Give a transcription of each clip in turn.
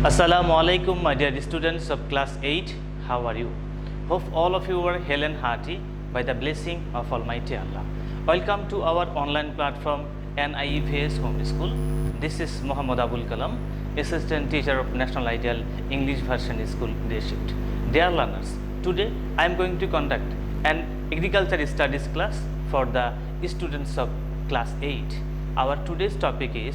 Assalamu alaikum, my dear students of class 8. How are you? Hope all of you are hale and hearty by the blessing of Almighty Allah. Welcome to our online platform NIEVS Home School. This is Muhammad Abul Kalam, Assistant Teacher of National Ideal English Version School, Day Shift. Dear learners, today I am going to conduct an agriculture studies class for the students of class 8. Our today's topic is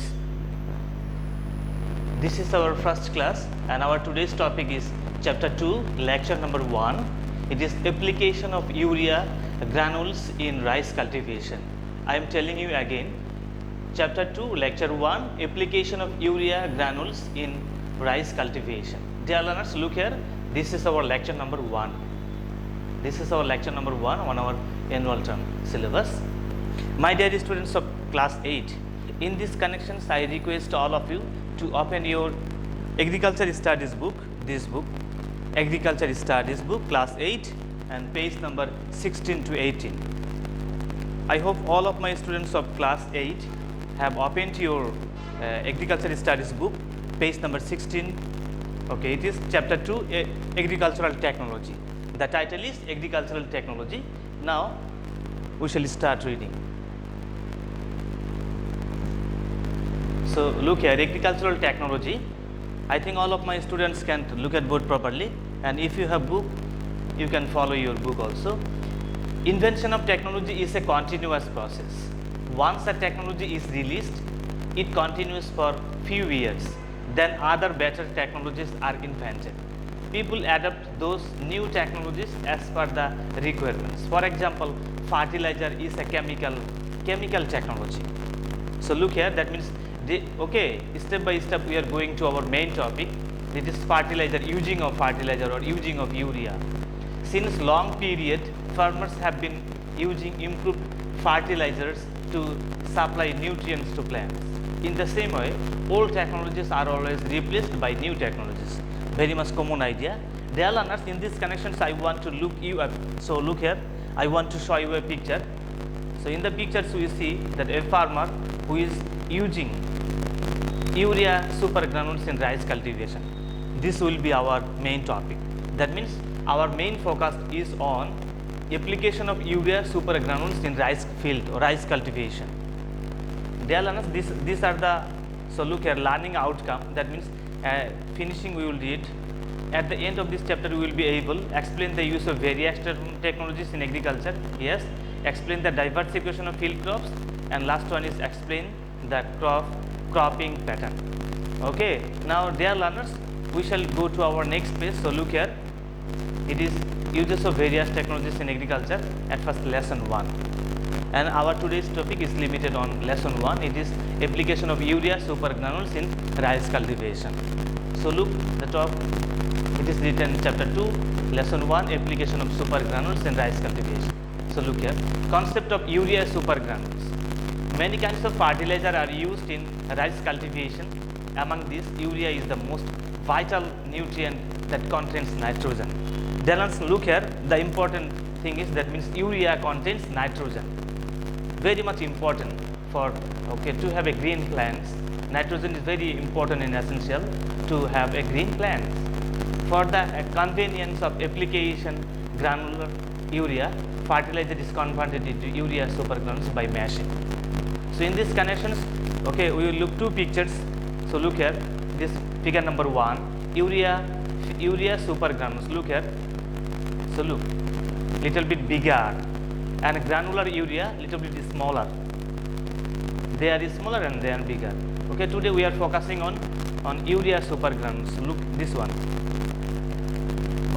This is our first class and our today's topic is chapter 2, lecture number 1. It is application of urea granules in rice cultivation. I am telling you again, chapter 2, lecture 1, application of urea granules in rice cultivation. Dear learners, look here, this is our lecture number 1. This is our lecture number 1 on our annual term syllabus. My dear students of class 8, in this connections I request all of you to open your agriculture studies book, this book, agriculture studies book, class 8 and page number 16 to 18. I hope all of my students of class 8 have opened your agriculture studies book, page number 16. Okay, it is chapter 2, agricultural technology. The title is agricultural technology. Now we shall start reading. So look here, agricultural technology. I think all of my students can look at board properly, and if you have book, you can follow your book also. Invention of technology is a continuous process. Once a technology is released, it continues for few years. Then other better technologies are invented. People adapt those new technologies as per the requirements. For example, fertilizer is a chemical technology. So look here, that means okay, step by step we are going to our main topic. It is fertilizer, using of fertilizer or using of urea. Since long period, farmers have been using improved fertilizers to supply nutrients to plants. In the same way, old technologies are always replaced by new technologies. Very much common idea. Dear learners, in these connections I want to look you up. So look here, I want to show you a picture. So in the pictures we see that a farmer who is using urea super granules in rice cultivation. This will be our main topic. That means our main focus is on application of urea super granules in rice field or rice cultivation. Dear learners, these are the, so look here, learning outcome. That means finishing we will read. At the end of this chapter we will be able explain the use of various technologies in agriculture. Yes, explain the diversification of field crops, and last one is explain the cropping pattern. Okay, now dear learners, we shall go to our next page. So look here, it is uses of various technologies in agriculture. At first lesson 1, and our today's topic is limited on lesson 1. It is application of urea super granules in rice cultivation. So look the top, it is written chapter 2, lesson 1, application of super granules in rice cultivation. So look here, concept of urea super granules. Many kinds of fertilizer are used in rice cultivation. Among these, urea is the most vital nutrient that contains nitrogen. Then look here, the important thing is that means urea contains nitrogen. Very much important for to have a green plants. Nitrogen is very important and essential to have a green plant. For the convenience of application granular urea, fertilizer is converted into urea super granules by mashing. So in these connections, okay, we will look two pictures. So look here, this figure number 1, urea super granules. Look here. So look, little bit bigger, and granular urea little bit smaller. They are smaller and they are bigger. Okay, today we are focusing on urea super granules. Look this one.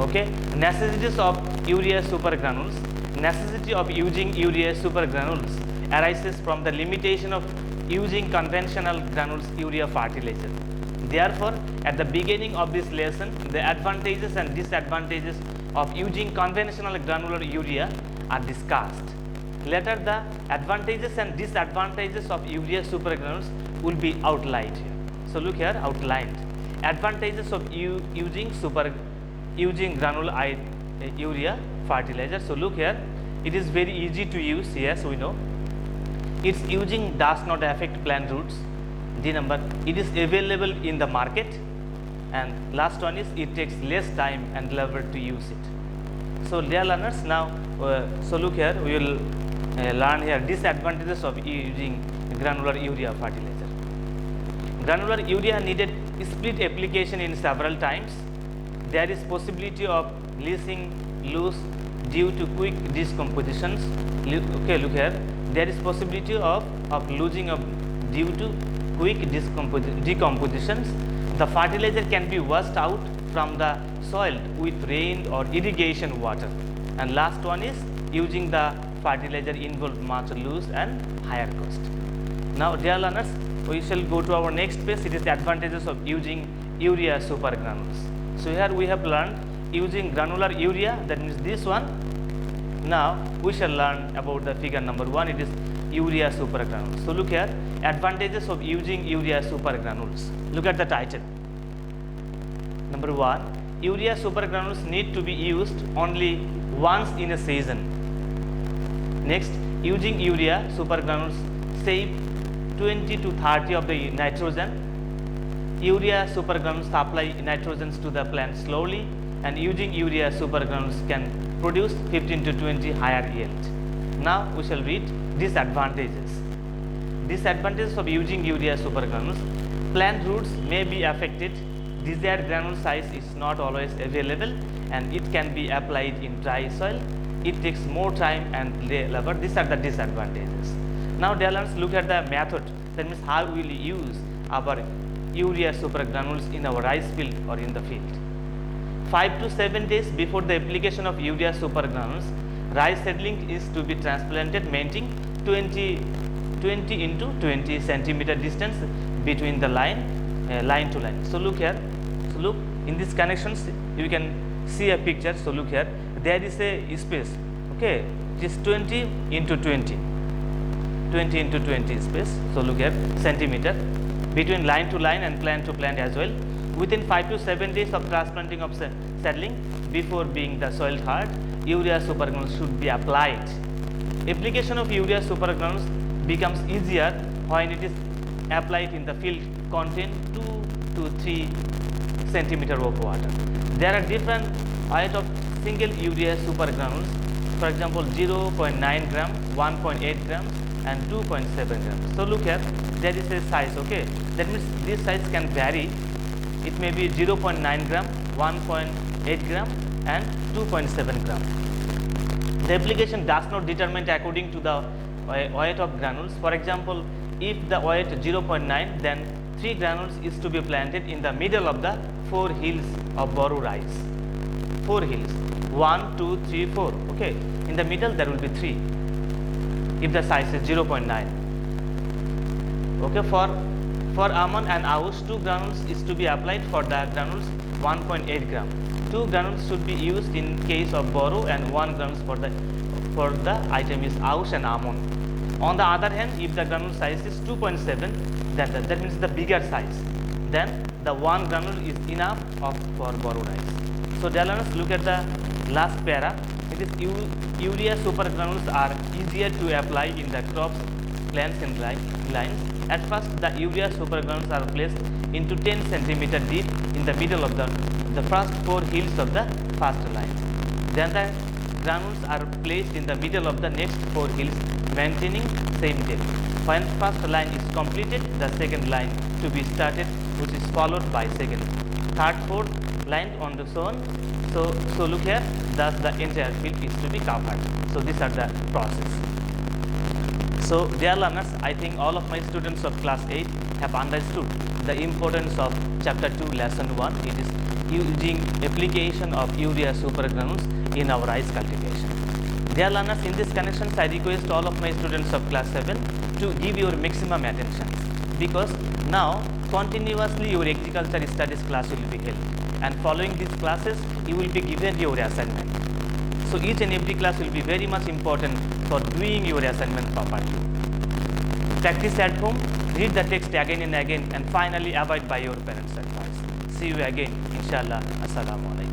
Okay, necessities of urea super granules. Necessity of using urea super granules arises from the limitation of using conventional granules urea fertilizer. Therefore, at the beginning of this lesson, the advantages and disadvantages of using conventional granular urea are discussed. Later, the advantages and disadvantages of urea super granules will be outlined here. So look here, outlined. Advantages of using granular urea fertilizer. So look here, it is very easy to use. Yes, we know. Its using does not affect plant roots. D number, it is available in the market. and last one is it takes less time and labor to use it. So dear learners, now so look here, we will learn here disadvantages of using granular urea fertilizer. Granular urea needed split application in several times. There is possibility of leaching loose due to quick decompositions. Okay, look here, there is possibility of losing due to quick decompositions. The fertilizer can be washed out from the soil with rain or irrigation water. And last one is using the fertilizer involved much loose and higher cost. Now dear learners, we shall go to our next page. It is the advantages of using urea super granules. So here we have learned using granular urea, that means this one. Now we shall learn about the figure number 1, it is urea super granules. So look here, advantages of using urea super granules. Look at the title. Number 1, urea super granules need to be used only once in a season. Next, using urea super granules save 20 to 30 of the nitrogen. Urea super granules supply nitrogen to the plant slowly, and using urea super granules can produce 15 to 20 higher yield. Now we shall read disadvantages. Disadvantages of using urea super granules: plant roots may be affected, desired granule size is not always available, and it can be applied in dry soil. It takes more time and labor. These are the disadvantages. Now dear learners, look at the method, that means how we will use our urea super granules in our rice field or in the field. 5 to 7 days before the application of urea super granules, rice seedling is to be transplanted, maintaining 20 into 20 centimeter distance between the line to line. So look here, so look in these connections, you can see a picture. So look here, there is a space, okay, it is 20 into 20 into 20 space. So look here, centimeter between line to line and plant to plant as well. Within 5 to 7 days of transplanting of seedling, before being the soil hard, urea super granules should be applied. Application of urea super granules becomes easier when it is applied in the field contain 2 to 3 centimeter of water. There are different weight of single urea super granules, for example 0.9 gram, 1.8 gram and 2.7 grams. So look here, there is a size, okay, that means this size can vary. It may be 0.9 gram, 1.8 gram and 2.7 gram. The application does not determine according to the weight of granules. For example, if the weight 0.9, then 3 granules is to be planted in the middle of the 4 hills of Boru rice. 4 hills, 1, 2, 3, 4, okay. In the middle there will be 3 if the size is 0.9. Okay, for almond and oush, 2 granules is to be applied. For the granules 1.8 gram. 2 granules should be used in case of Boru and 1 granules for the item is oush and almond. On the other hand, if the granule size is 2.7, that means the bigger size, then the 1 granule is enough for Boru rice. So dear learners, look at the last para. It is urea super granules are easier to apply in the crops, plants and lines. At first, the urea super granules are placed into 10 centimeter deep in the middle of the first 4 hills of the first line. Then the granules are placed in the middle of the next 4 hills, maintaining same depth. When first line is completed, the second line to be started, which is followed by second, third, fourth line on the so on. So look here, thus the entire field is to be covered. So these are the process. So dear learners, I think all of my students of class 8 have understood the importance of chapter 2 lesson 1. It is using application of urea super granules in our rice cultivation. Dear learners, in this connections I request all of my students of class 7 to give your maximum attention, because now continuously your agriculture studies class will be held, and following these classes you will be given your assignment. So each and every class will be very much important for doing your assignment properly. Practice at home, read the text again and again, and finally abide by your parents' advice. See you again, inshallah. Assalamu alaikum.